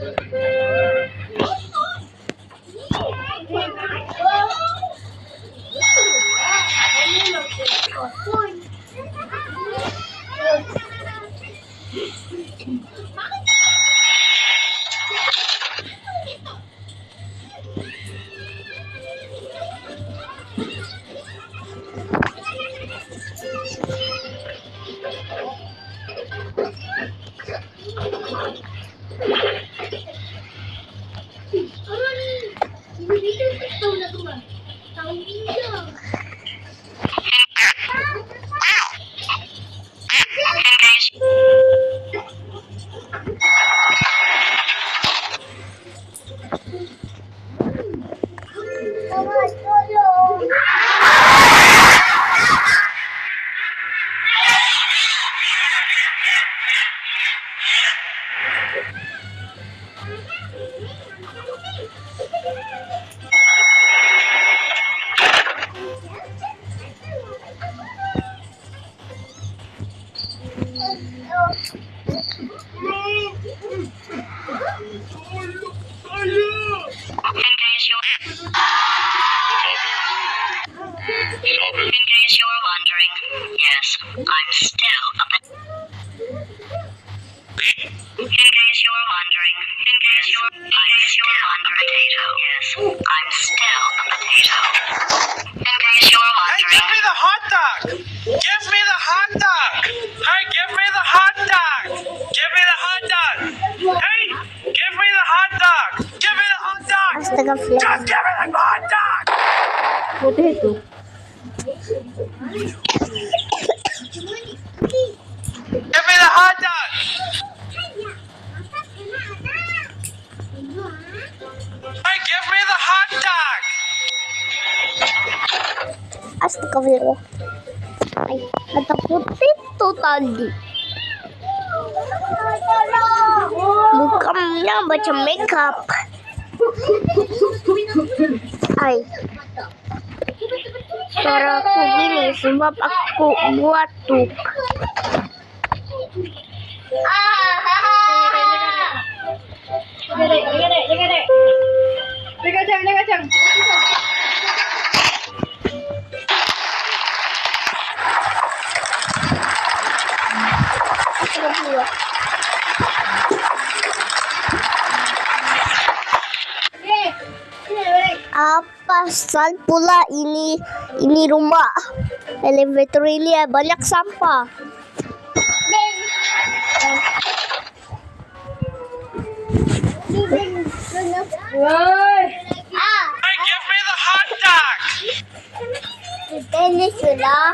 In case you were wondering, yes, I'm still a potato. In case you were wondering, yes, I'm still a potato. In case you were wondering, hey, give me the hot dog! Give me the hot dog! Hey, give me the hot dog! Give me the hot dog! Hey, give me the hot dog! Give me the hot dog! Just give me the hot dog! Potato. Give me the hot dog! Hey, give me the hot dog! Astagfirullah. Ay, ada potato tadi. Bukannya baca makeup. Ay. Suara aku gini sebab aku batuk. Jaga cang. Apa sal pula ini rumah elevator ini banyak sampah. Hey, give me the hot dog! Ini sudah.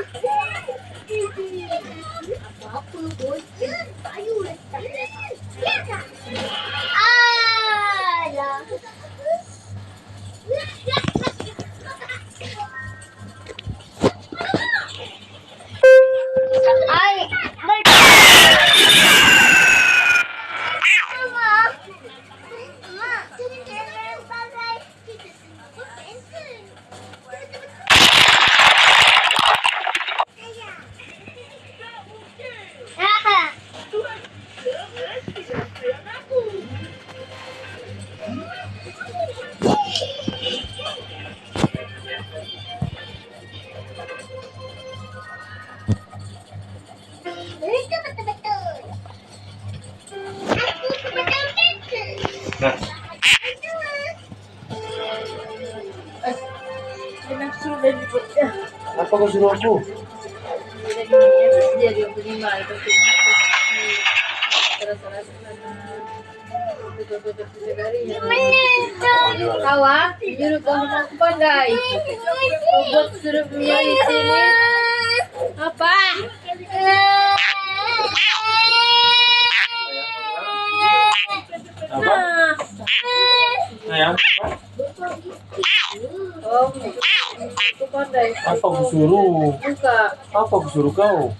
Nah, apa kau suruh aku? Tahu ah, juru kamu pandai. Buat suruh punya di sini. Apa? Apa? Ayam? Oh, itu pandai. Apa aku suruh? Buka. Apa aku suruh kau?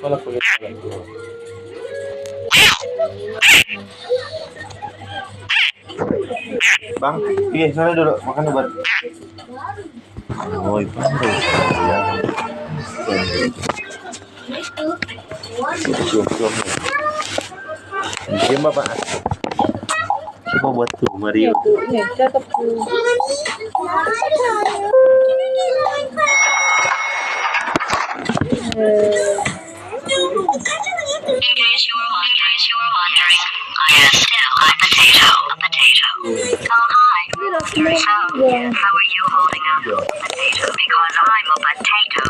Kalau aku lihat lagi. Bang, iya sana dulu makan obat. Oh, pandai. Cium-cium. Cium apa? Coba buat tuh Mario. Nih, cakep tuh. In case you were wondering, I am still a potato. Oh hi, how are you holding up? Potato, because I'm a potato.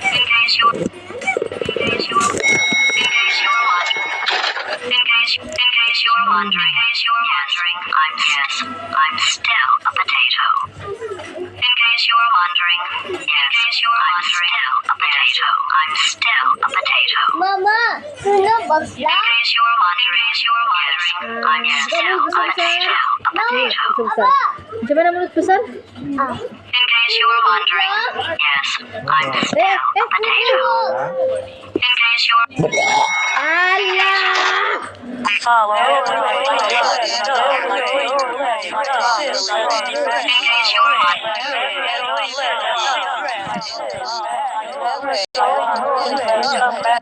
In case you were wondering, I'm still a potato. In case you were wondering, I'm still a potato. Mama, suno bakla. In case you were wondering, I'm still a potato. Besar. Coba nama mulut besar. In case you were wondering, yes, I'm still a potato. In case you were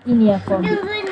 Ini aku.